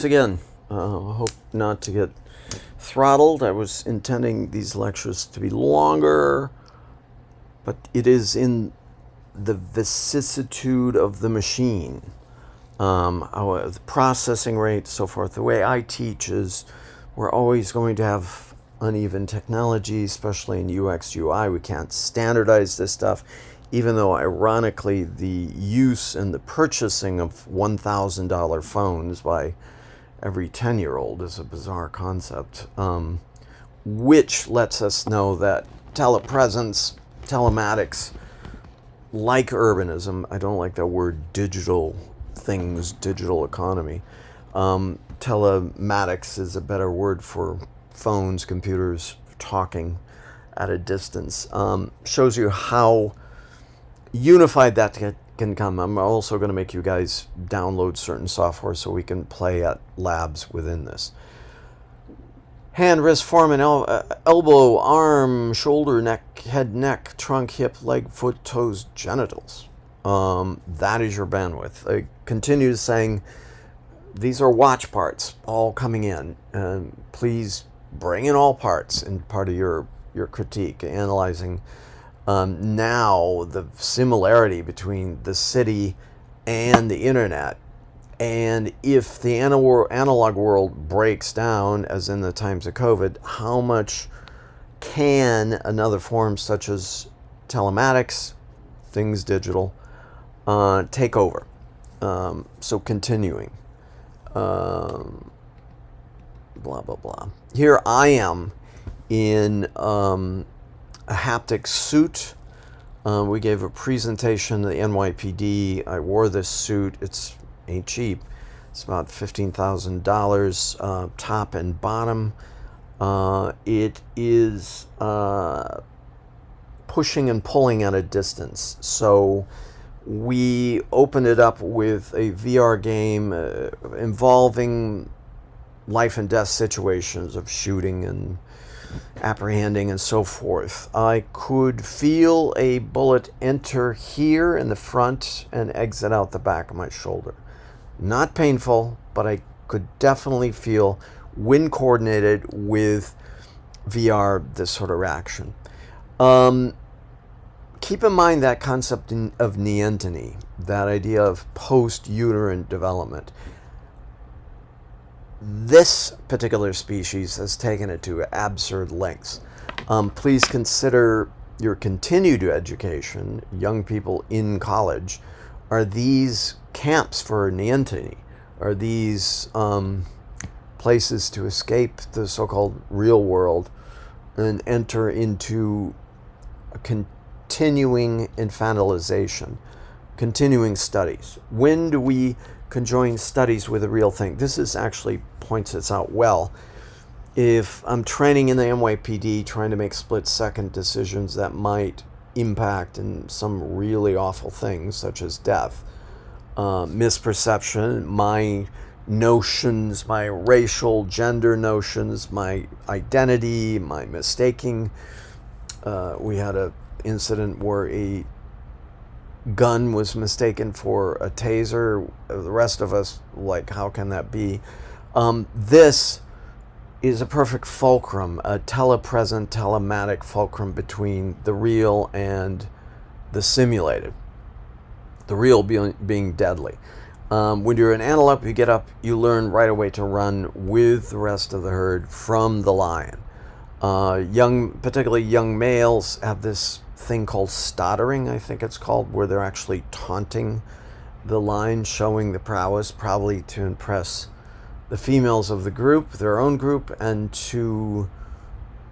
Again, hope not to get throttled. I was intending these lectures to be longer, but it is in the vicissitude of the machine, the processing rate, so forth. The way I teach is we're always going to have uneven technology, especially in UX, UI. We can't standardize this stuff, even though ironically the use and the purchasing of $1,000 phones by every 10-year-old is a bizarre concept, which lets us know that telepresence, telematics, like urbanism, I don't like that word digital things, digital economy. Telematics is a better word for phones, computers, talking at a distance. Shows you how unified that can come. I'm also going to make you guys download certain software so we can play at labs within this. Hand, wrist, forearm, elbow, arm, shoulder, neck, head, neck, trunk, hip, leg, foot, toes, genitals. That is your bandwidth. I continue saying these are watch parts all coming in. Please bring in all parts in part of your critique, analyzing now the similarity between the city and the internet. And if the analog world breaks down, as in the times of COVID, how much can another form such as telematics, things digital, take over? So continuing. Blah, blah, blah. Here I am in a haptic suit. We gave a presentation to the NYPD. I wore this suit. It's ain't cheap. It's about $15,000 top and bottom. It is pushing and pulling at a distance. So we opened it up with a VR game involving life and death situations of shooting and apprehending and so forth. I could feel a bullet enter here in the front and exit out the back of my shoulder. Not painful, but I could definitely feel, when coordinated with VR, this sort of reaction. Keep in mind that concept of neenteny, that idea of post-uterine development. This particular species has taken it to absurd lengths. Please consider your continued education, young people in college. Are these camps for neenteny? Are these places to escape the so-called real world and enter into a continuing infantilization, continuing studies? When do we conjoin studies with a real thing? This is actually points this out well. If I'm training in the NYPD, trying to make split-second decisions that might impact in some really awful things, such as death, misperception, my notions, my racial, gender notions, my identity, my mistaking. We had an incident where a gun was mistaken for a taser. The rest of us, like, how can that be? This is a perfect fulcrum, a telepresent, telematic fulcrum between the real and the simulated. The real being deadly. When you're an antelope, you get up, you learn right away to run with the rest of the herd from the lion. Particularly young males have this thing called stottering, I think it's called, where they're actually taunting the line, showing the prowess, probably to impress the females of the group, their own group, and to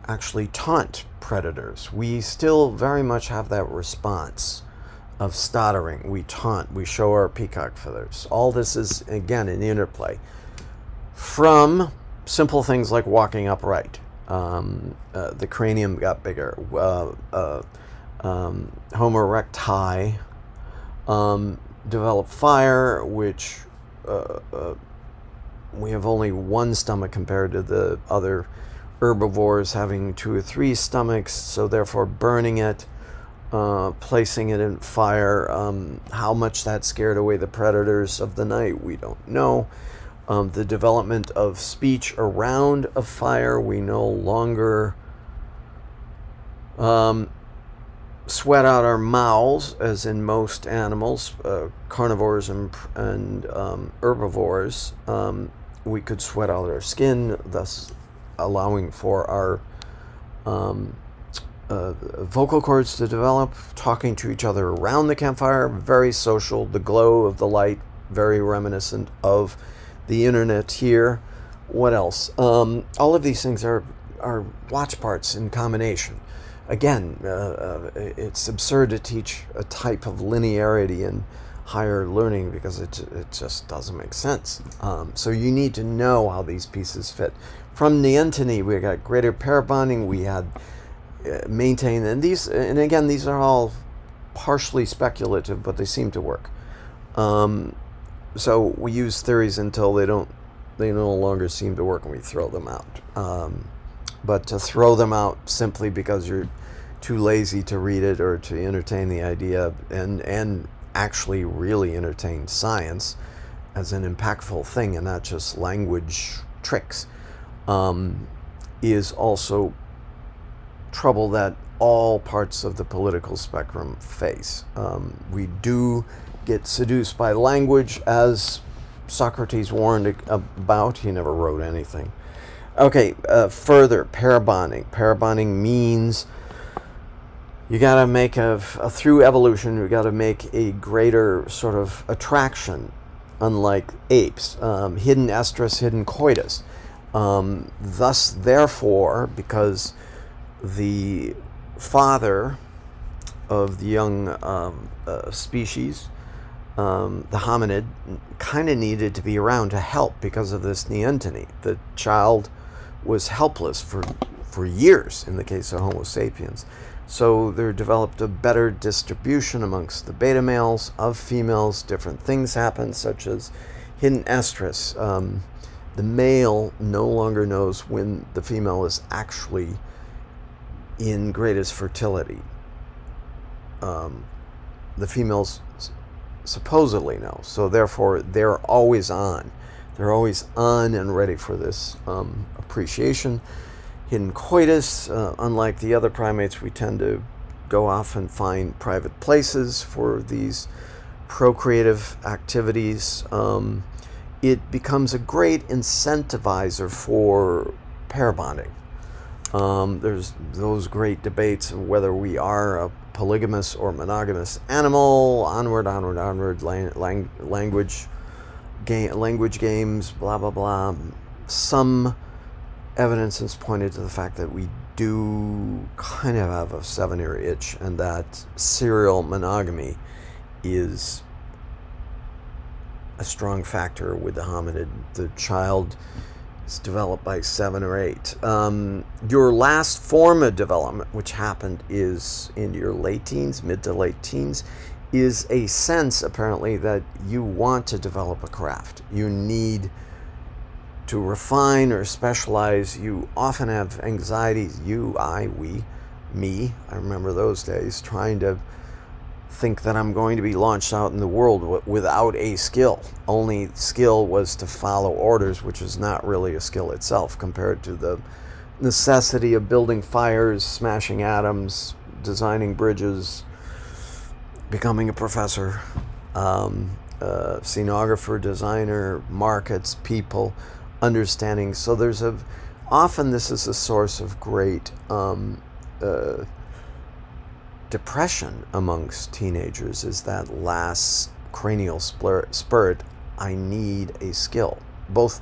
actually taunt predators. We still very much have that response of stottering. We taunt, we show our peacock feathers. All this is, again, an interplay from simple things like walking upright. The cranium got bigger. Homo erecti developed fire, which we have only one stomach compared to the other herbivores having 2 or 3 stomachs, so therefore burning it, placing it in fire. How much that scared away the predators of the night, we don't know. The development of speech around a fire. We no longer sweat out our mouths, as in most animals, carnivores and herbivores. We could sweat out our skin, thus allowing for our vocal cords to develop, talking to each other around the campfire, very social. The glow of the light, very reminiscent of the internet here. What else? All of these things are watch parts in combination. Again, it's absurd to teach a type of linearity in higher learning because it just doesn't make sense. So you need to know how these pieces fit. From Neontony, we got greater pair bonding. We had maintain, and again, these are all partially speculative, but they seem to work. So we use theories until they no longer seem to work, and we throw them out. But to throw them out simply because you're too lazy to read it or to entertain the idea and actually really entertain science as an impactful thing and not just language tricks, is also trouble that all parts of the political spectrum face. We do get seduced by language, as Socrates warned about. He never wrote anything. Okay, further, pair bonding. Pair bonding means you got to make through evolution, you got to make a greater sort of attraction, unlike apes. Hidden estrus, hidden coitus. Thus, therefore, because the father of the young species, the hominid, kind of needed to be around to help because of this neontony. The child was helpless for years in the case of Homo sapiens. So there developed a better distribution amongst the beta males of females. Different things happen, such as hidden estrus. The male no longer knows when the female is actually in greatest fertility. The females supposedly know, so therefore they're always on. They're always on and ready for this appreciation. Hidden coitus, unlike the other primates, we tend to go off and find private places for these procreative activities. It becomes a great incentivizer for pair bonding. There's those great debates of whether we are a polygamous or monogamous animal. Onward, language games, blah, blah, blah. Some evidence has pointed to the fact that we do kind of have a 7-year itch, and that serial monogamy is a strong factor with the hominid. The child is developed by 7 or 8. Your last form of development, which happened is in your late teens, mid to late teens, is a sense, apparently, that you want to develop a craft. You need to refine or specialize. You often have anxieties. Me. I remember those days, trying to think that I'm going to be launched out in the world without a skill. Only skill was to follow orders, which is not really a skill itself compared to the necessity of building fires, smashing atoms, designing bridges, becoming a professor, scenographer, designer, markets, people, understanding. So there's often this is a source of great depression amongst teenagers, is that last cranial spurt. I need a skill, both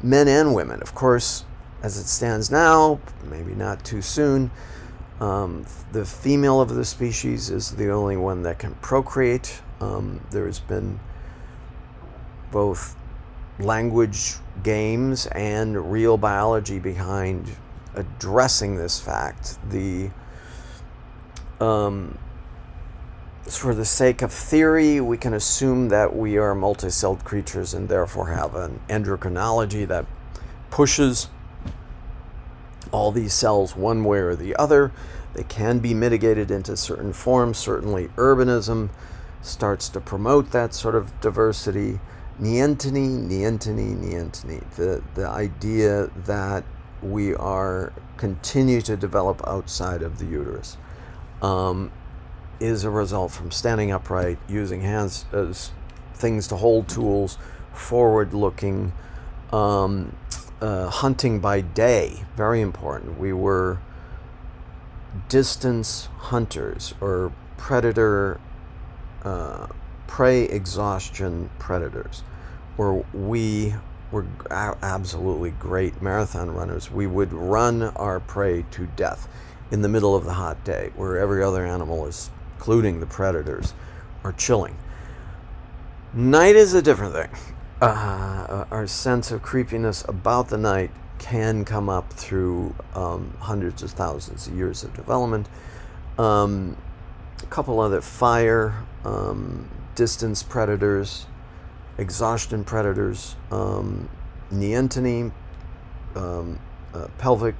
men and women. Of course, as it stands now, maybe not too soon, the female of the species is the only one that can procreate. There's been both language games and real biology behind addressing this fact. For the sake of theory, we can assume that we are multicelled creatures and therefore have an endocrinology that pushes all these cells one way or the other. They can be mitigated into certain forms. Certainly urbanism starts to promote that sort of diversity, Nientini. The idea that we are continue to develop outside of the uterus is a result from standing upright, using hands as things to hold tools, forward-looking, hunting by day, very important. We were distance hunters or predator, prey exhaustion predators, or we were absolutely great marathon runners. We would run our prey to death in the middle of the hot day, where every other animal is, including the predators, are chilling. Night is a different thing. Our sense of creepiness about the night can come up through hundreds of thousands of years of development. A couple other: fire, distance predators, exhaustion predators, Nientini, pelvic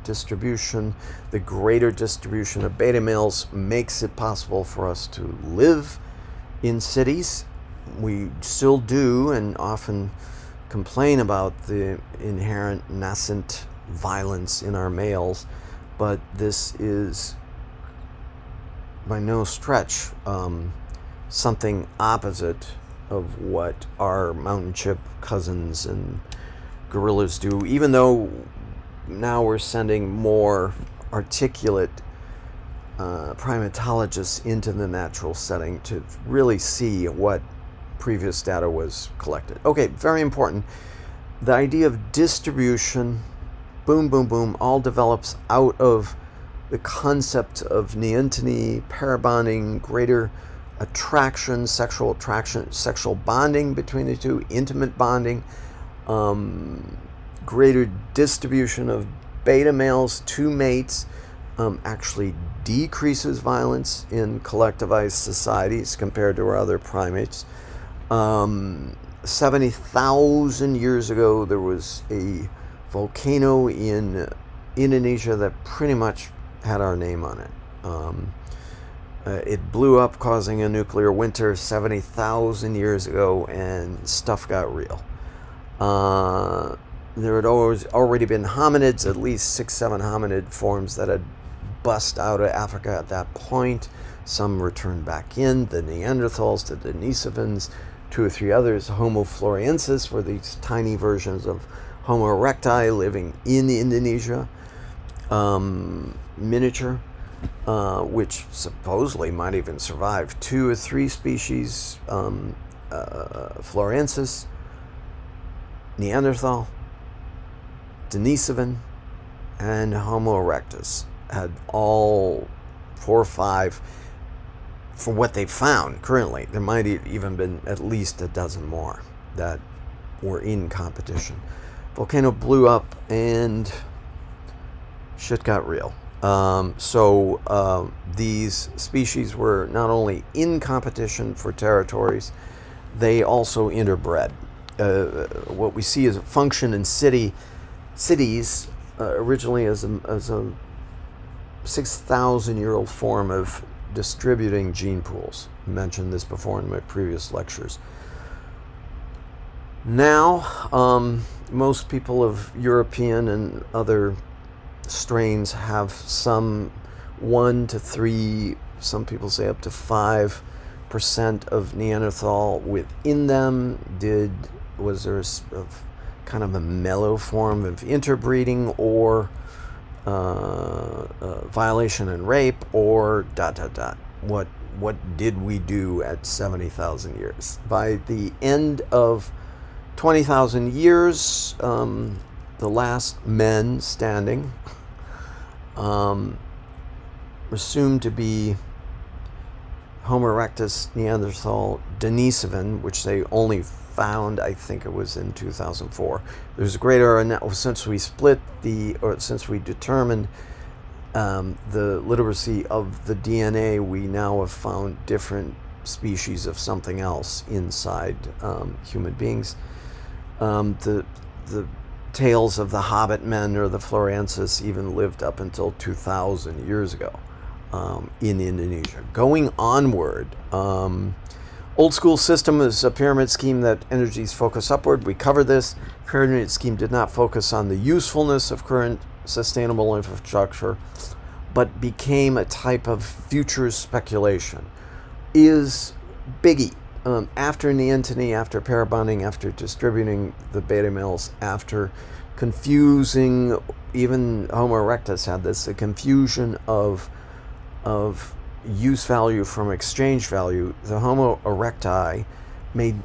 distribution. The greater distribution of beta males makes it possible for us to live in cities. We still do, and often complain about the inherent nascent violence in our males, but this is by no stretch something opposite of what our mountain chip cousins and gorillas do, even though now we're sending more articulate primatologists into the natural setting to really see what previous data was collected. Okay, very important. The idea of distribution, boom, boom, boom, all develops out of the concept of Nientini, parabonding, greater attraction, sexual bonding between the two, intimate bonding, greater distribution of beta males to mates, actually decreases violence in collectivized societies compared to our other primates. 70,000 years ago, there was a volcano in Indonesia that pretty much had our name on it. It blew up, causing a nuclear winter 70,000 years ago, and stuff got real. There had already been hominids, at least 6-7 hominid forms that had bust out of Africa at that point. Some returned back in, the Neanderthals, the Denisovans, 2 or 3 others. Homo floresiensis were these tiny versions of Homo erecti living in Indonesia, miniature, which supposedly might even survive. 2 or 3 species, floresiensis, Neanderthal, Denisovan, and Homo erectus had all 4 or 5. For what they found currently, there might even been at least a dozen more that were in competition. Volcano blew up and shit got real. So these species were not only in competition for territories, they also interbred. What we see as a function in cities originally as a 6,000-year-old form of distributing gene pools. I mentioned this before in my previous lectures. Now, most people of European and other strains have some 1 to 3, some people say up to 5% of Neanderthal within them. Was there kind of a mellow form of interbreeding, or violation and rape, or ... What did we do at 70,000 years? By the end of 20,000 years, the last men standing were assumed to be Homo erectus, Neanderthal, Denisovan, which they only found, I think it was in 2004. There's a greater, since we determined the literacy of the DNA, we now have found different species of something else inside human beings. The tales of the Hobbit men or the Floresiensis even lived up until 2,000 years ago in Indonesia. Going onward, Old school system is a pyramid scheme that energies focus upward. We covered this. Pyramid scheme did not focus on the usefulness of current sustainable infrastructure, but became a type of future speculation. Is Biggie, after neoteny, after parabonding, after distributing the beta males, after confusing, even Homo erectus had this, the confusion of use value from exchange value. The Homo erecti made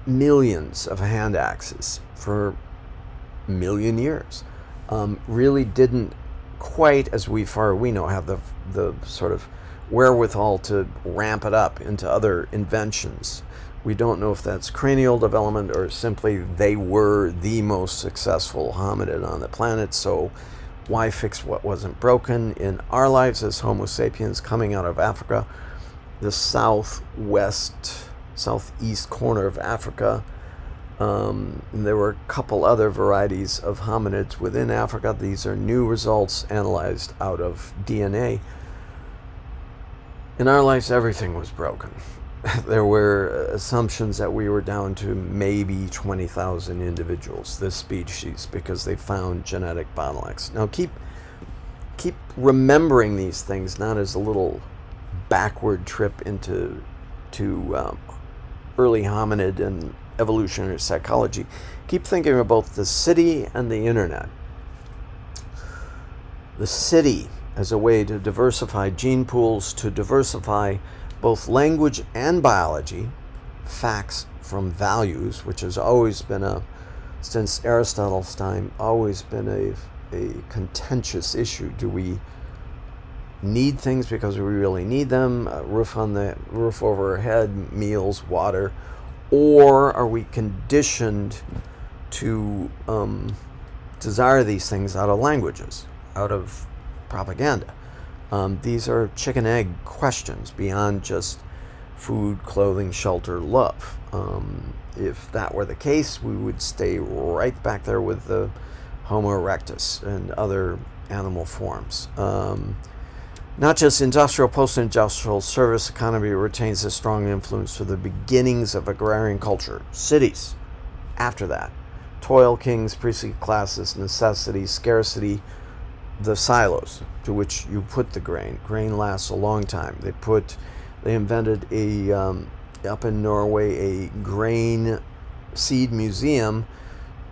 millions of hand axes for a million years. Really didn't quite, as far as we know, have the sort of wherewithal to ramp it up into other inventions. We don't know if that's cranial development or simply they were the most successful hominid on the planet, so why fix what wasn't broken? In our lives as Homo sapiens coming out of Africa, the southeast corner of Africa, there were a couple other varieties of hominids within Africa. These are new results analyzed out of DNA. In our lives, everything was broken. There were assumptions that we were down to maybe 20,000 individuals, this species, because they found genetic bottlenecks. Now keep remembering these things, not as a little backward trip into early hominid and evolutionary psychology. Keep thinking about the city and the internet. The city as a way to diversify gene pools, to diversify both language and biology, facts from values, which has always been since Aristotle's time, always been a contentious issue. Do we need things because we really need them? A roof over our head, meals, water, or are we conditioned to desire these things out of languages, out of propaganda? These are chicken egg questions beyond just food, clothing, shelter, love. If that were the case, we would stay right back there with the Homo erectus and other animal forms. Not just industrial, post-industrial service economy retains a strong influence for the beginnings of agrarian culture. Cities, after that. Toil kings, priestly classes, necessity, scarcity, the silos to which you put the grain. Grain lasts a long time. They invented up in Norway, a grain seed museum,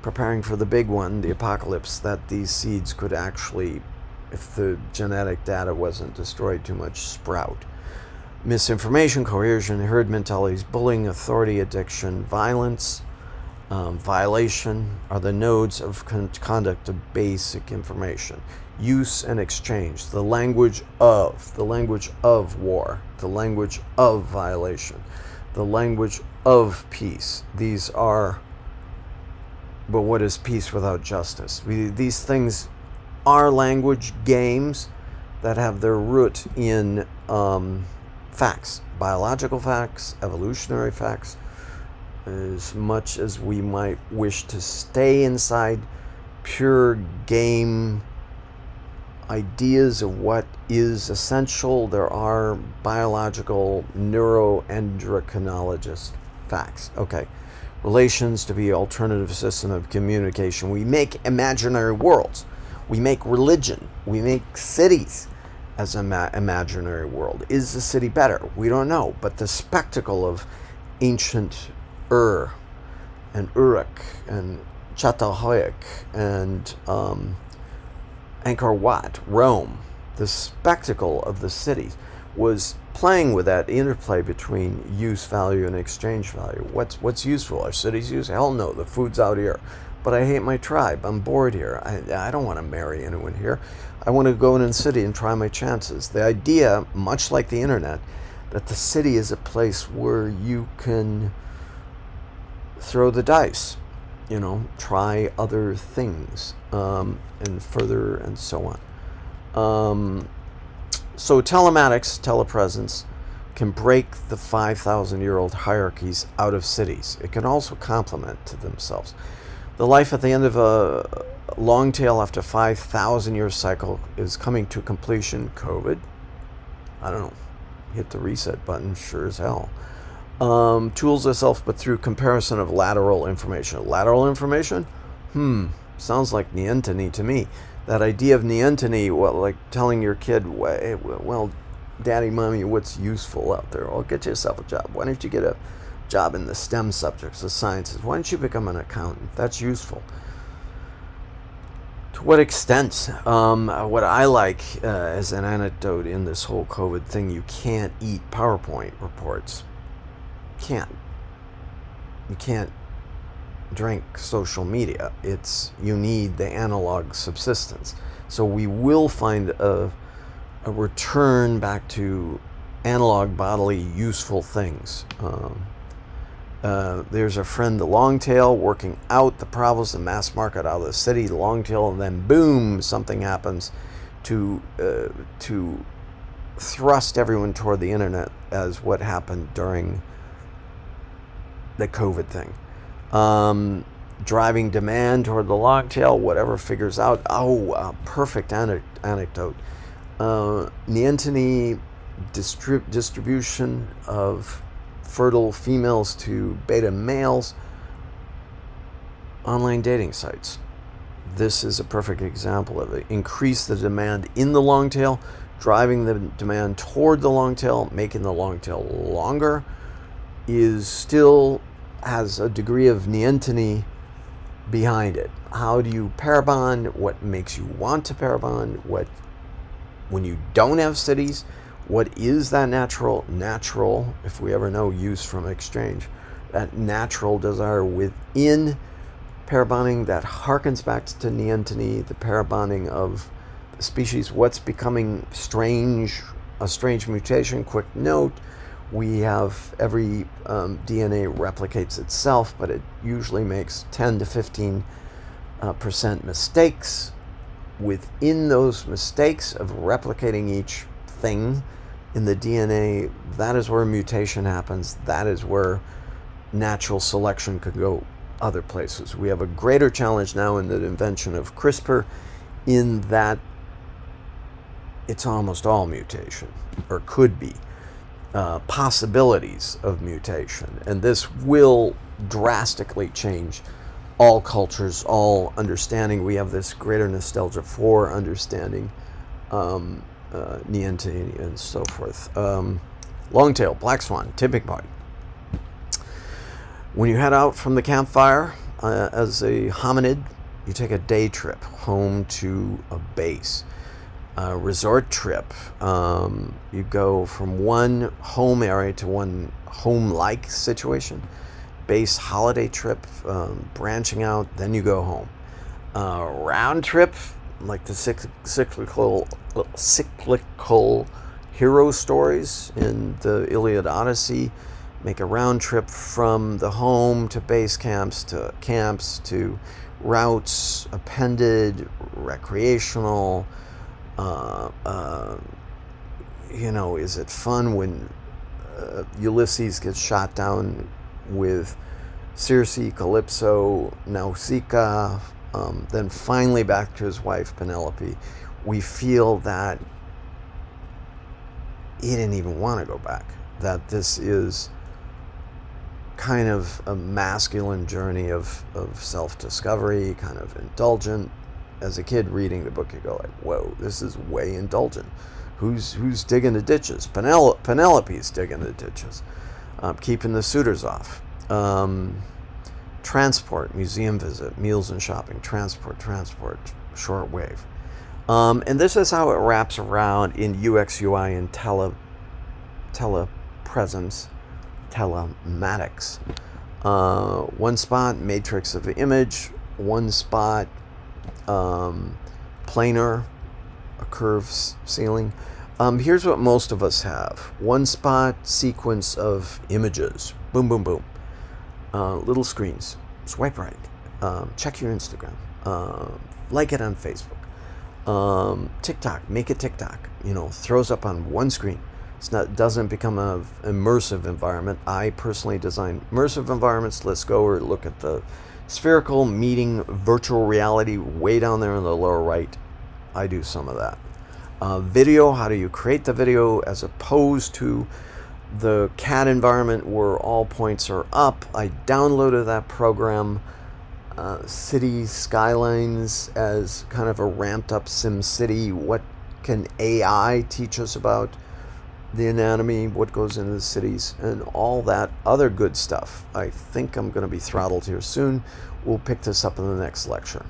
preparing for the big one, the apocalypse, that these seeds could actually, if the genetic data wasn't destroyed too much, sprout. Misinformation, coercion, herd mentalities, bullying, authority, addiction, violence, violation are the nodes of conduct of basic information. Use and exchange, the language of war, the language of violation, the language of peace. These are, but what is peace without justice? These things are language games that have their root in facts, biological facts, evolutionary facts. As much as we might wish to stay inside pure game ideas of what is essential, there are biological neuroendocrinologist facts. Okay, relations to be alternative system of communication. We make imaginary worlds. We make religion. We make cities as an imaginary world. Is the city better? We don't know. But the spectacle of ancient Ur and Uruk and Çatalhöyük and Angkor Wat, Rome, the spectacle of the cities was playing with that interplay between use value and exchange value. What's useful? Are cities useful? Hell no, the food's out here. But I hate my tribe. I'm bored here. I don't want to marry anyone here. I want to go in the city and try my chances. The idea, much like the internet, that the city is a place where you can throw the dice, try other things, and further and so on. So telematics, telepresence, can break the 5,000-year-old hierarchies out of cities. It can also complement to themselves. The life at the end of a long tail after 5,000-year cycle is coming to completion. COVID, I don't know, hit the reset button, sure as hell. Tools itself, but through comparison of lateral information. Lateral information? Sounds like neantony to me. That idea of neantony, well, like telling your kid, well, daddy, mommy, what's useful out there? Well, get yourself a job. Why don't you get a job in the STEM subjects, the sciences? Why don't you become an accountant? That's useful. To what extent? What I like as an anecdote in this whole COVID thing, you can't eat PowerPoint reports. You can't drink social media. You need the analog subsistence. So we will find a return back to analog, bodily, useful things. There's a friend, the longtail, working out the problems, the mass market out of the city, the longtail, and then boom, something happens to thrust everyone toward the internet, as what happened during the COVID thing. Driving demand toward the longtail, whatever figures out. Perfect anecdote. Neantony distribution of fertile females to beta males. Online dating sites. This is a perfect example of it. Increase the demand in the longtail, driving the demand toward the longtail, making the longtail longer, still has a degree of neantony behind it. How do you parabond? What makes you want to parabond? When you don't have cities, what is that natural, if we ever know use from exchange, that natural desire within parabonding that harkens back to neantony, the parabonding of the species, what's becoming strange, a strange mutation. Quick note, we have every DNA replicates itself, but it usually makes 10 to 15% mistakes. Within those mistakes of replicating each thing in the DNA, that is where mutation happens. That is where natural selection could go other places. We have a greater challenge now in the invention of CRISPR, in that it's almost all mutation, or could be. Possibilities of mutation, and this will drastically change all cultures, all understanding. We have this greater nostalgia for understanding neantony and so forth. Longtail, black swan, tipping point. When you head out from the campfire as a hominid, you take a day trip home to a base. Resort trip. You go from one home area to one home-like situation. Base holiday trip, branching out, then you go home. Round trip, like the cyclical hero stories in the Iliad Odyssey. Make a round trip from the home to base camps to routes, appended, recreational. Is it fun when Ulysses gets shot down with Circe, Calypso, Nausicaa, then finally back to his wife Penelope? We feel that he didn't even want to go back, that this is kind of a masculine journey of self-discovery, kind of indulgent. As a kid reading the book, you go like, whoa, this is way indulgent. Who's digging the ditches? Penelope's digging the ditches, keeping the suitors off. Transport, museum visit, meals and shopping, transport, shortwave. And this is how it wraps around in UX, UI, and telepresence, telematics. One spot, matrix of the image. One spot, planar, a curved ceiling. Here's what most of us have. One spot, sequence of images. Boom, boom, boom. Little screens. Swipe right. Check your Instagram. Like it on Facebook. TikTok. Make it TikTok. Throws up on one screen. Doesn't become an immersive environment. I personally design immersive environments. Let's go or look at the spherical meeting virtual reality way down there in the lower right. I do some of that. video. How do you create the video as opposed to the CAD environment where all points are up. I downloaded that program, City Skylines, as kind of a ramped up Sim City. What can AI teach us about the anatomy, what goes into the cities, and all that other good stuff. I think I'm going to be throttled here soon. We'll pick this up in the next lecture.